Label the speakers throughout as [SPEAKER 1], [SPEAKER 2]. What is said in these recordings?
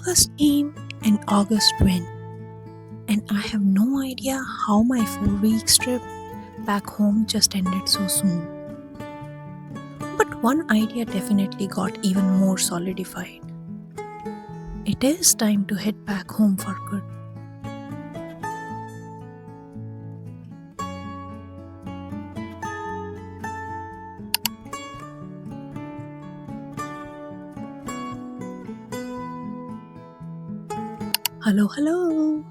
[SPEAKER 1] August came and August went, and I have no idea how my 4 week trip back home just ended so soon. But one idea definitely got even more solidified. It is time to head back home for good. Hello.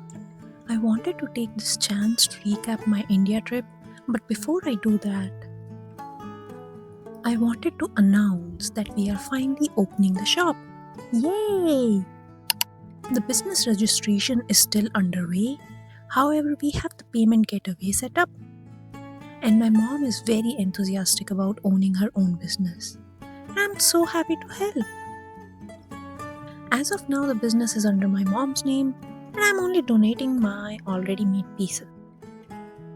[SPEAKER 1] I wanted to take this chance to recap my India trip, but before I do that, I wanted to announce that we are finally opening the shop. Yay! The business registration is still underway. However, we have the payment gateway set up, and my mom is very enthusiastic about owning her own business. I'm so happy to help. As of now, the business is under my mom's name, and I'm only donating my already made pieces.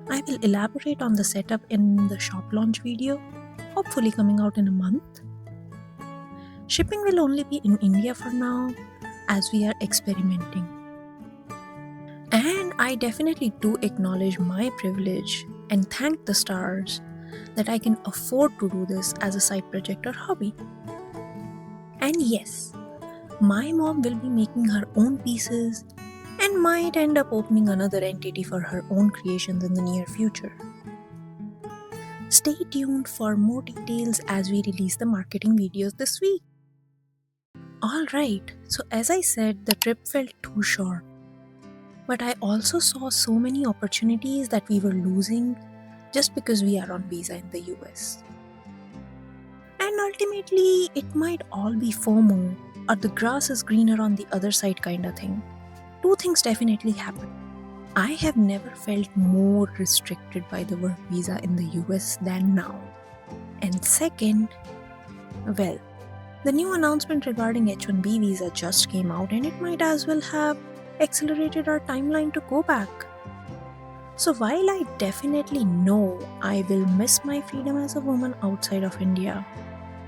[SPEAKER 1] I will elaborate on the setup in the shop launch video, hopefully coming out in a month. Shipping will only be in India for now, as we are experimenting. And I definitely do acknowledge my privilege and thank the stars that I can afford to do this as a side project or hobby. And yes, my mom will be making her own pieces and might end up opening another entity for her own creations in the near future. Stay tuned for more details as we release the marketing videos this week. Alright, so as I said, the trip felt too short. But I also saw so many opportunities that we were losing just because we are on visa in the US. And ultimately, it might all be FOMO or the grass is greener on the other side kind of thing. Two things definitely happen. I have never felt more restricted by the work visa in the US than now. And second, well, the new announcement regarding H-1B visa just came out and it might as well have accelerated our timeline to go back. So while I definitely know I will miss my freedom as a woman outside of India,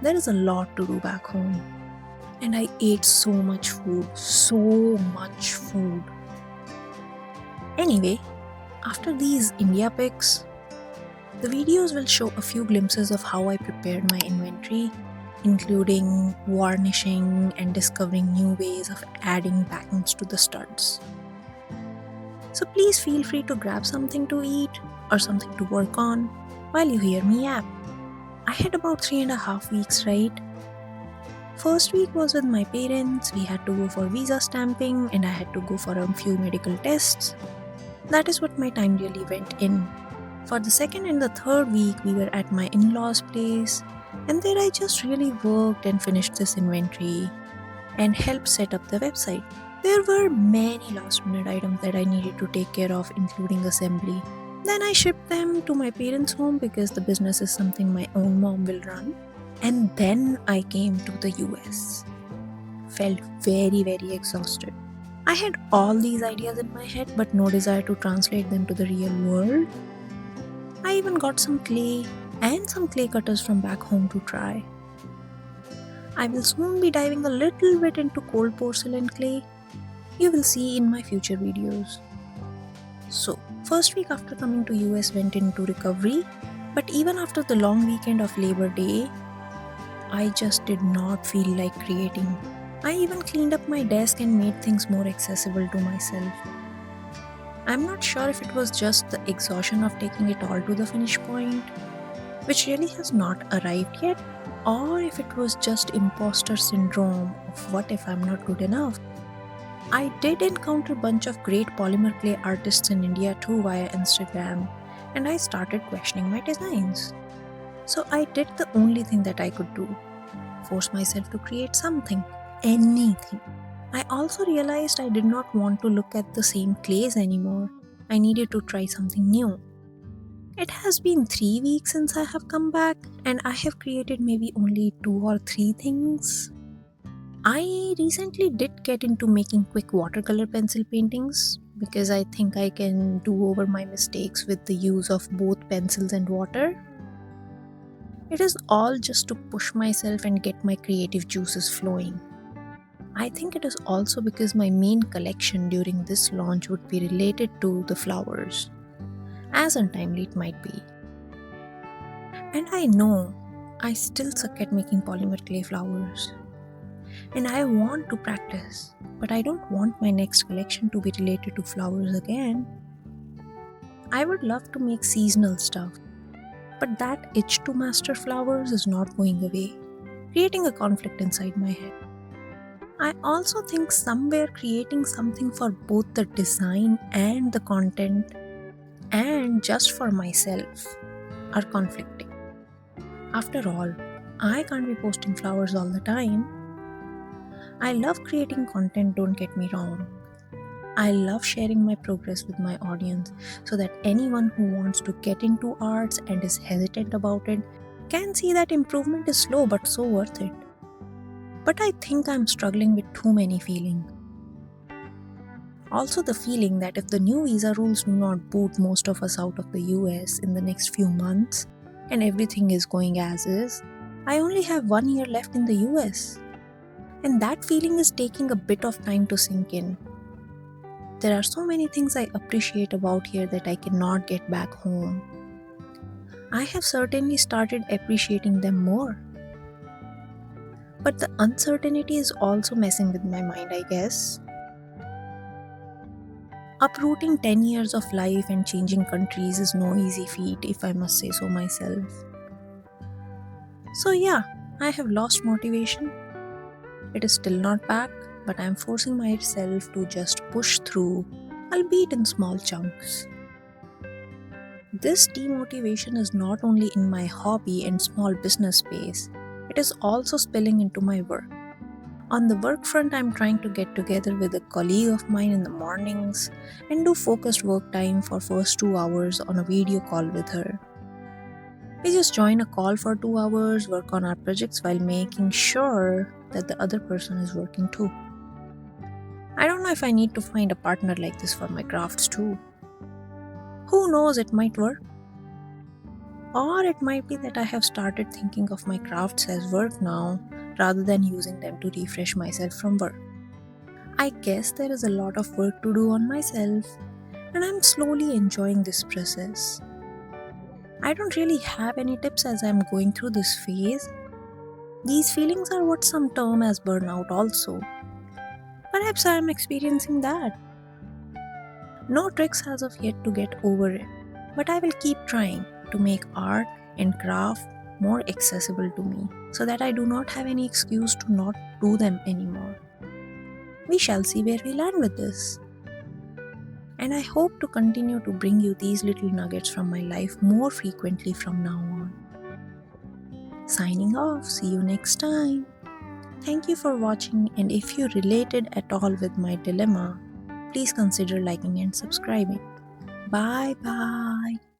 [SPEAKER 1] there is a lot to do back home. And I ate so much food. Anyway, after these India pics, the videos will show a few glimpses of how I prepared my inventory, including varnishing and discovering new ways of adding backings to the studs. So please feel free to grab something to eat or something to work on while you hear me yap. I had about 3.5 weeks, right? First week was with my parents. We had to go for visa stamping and I had to go for a few medical tests. That is what my time really went in. For the second and the third week, we were at my in-laws' place, and there I just really worked and finished this inventory and helped set up the website. There were many last-minute items that I needed to take care of, including assembly. Then I shipped them to my parents' home because the business is something my own mom will run. And then I came to the US. Felt very exhausted. I had all these ideas in my head but no desire to translate them to the real world. I even got some clay and some clay cutters from back home to try. I will soon be diving a little bit into cold porcelain clay. You will see in my future videos. So, first week after coming to US went into recovery, but even after the long weekend of Labor Day, I just did not feel like creating. I even cleaned up my desk and made things more accessible to myself. I'm not sure if it was just the exhaustion of taking it all to the finish point, which really has not arrived yet, or if it was just imposter syndrome of what if I'm not good enough. I did encounter a bunch of great polymer clay artists in India too via Instagram, and I started questioning my designs. So I did the only thing that I could do, force myself to create something, anything. I also realized I did not want to look at the same clays anymore. I needed to try something new. It has been 3 weeks since I have come back and I have created maybe only 2 or 3 things. I recently did get into making quick watercolor pencil paintings because I think I can do over my mistakes with the use of both pencils and water. It is all just to push myself and get my creative juices flowing. I think it is also because my main collection during this launch would be related to the flowers, as untimely it might be. And I know I still suck at making polymer clay flowers. And I want to practice, but I don't want my next collection to be related to flowers again. I would love to make seasonal stuff, but that itch to master flowers is not going away, creating a conflict inside my head. I also think somewhere creating something for both the design and the content and just for myself are conflicting. After all, I can't be posting flowers all the time. I love creating content, don't get me wrong. I love sharing my progress with my audience so that anyone who wants to get into arts and is hesitant about it can see that improvement is slow but so worth it. But I think I'm struggling with too many feelings. Also, the feeling that if the new visa rules do not boot most of us out of the US in the next few months and everything is going as is, I only have 1 year left in the US. And that feeling is taking a bit of time to sink in. There are so many things I appreciate about here that I cannot get back home. I have certainly started appreciating them more. But the uncertainty is also messing with my mind, I guess. Uprooting 10 years of life and changing countries is no easy feat, if I must say so myself. So, yeah, I have lost motivation. It is still not back, but I am forcing myself to just push through, albeit in small chunks. This demotivation is not only in my hobby and small business space, it is also spilling into my work. On the work front, I'm trying to get together with a colleague of mine in the mornings and do focused work time for first 2 hours on a video call with her. We just join a call for 2 hours, work on our projects while making sure that the other person is working too. I don't know if I need to find a partner like this for my crafts too. Who knows, it might work. Or it might be that I have started thinking of my crafts as work now rather than using them to refresh myself from work. I guess there is a lot of work to do on myself, and I'm slowly enjoying this process. I don't really have any tips as I'm going through this phase. These feelings are what some term as burnout also. Perhaps I am experiencing that. No tricks as of yet to get over it, but I will keep trying to make art and craft more accessible to me so that I do not have any excuse to not do them anymore. We shall see where we land with this. And I hope to continue to bring you these little nuggets from my life more frequently from now on. Signing off, see you next time. Thank you for watching, and if you related at all with my dilemma, please consider liking and subscribing. Bye bye.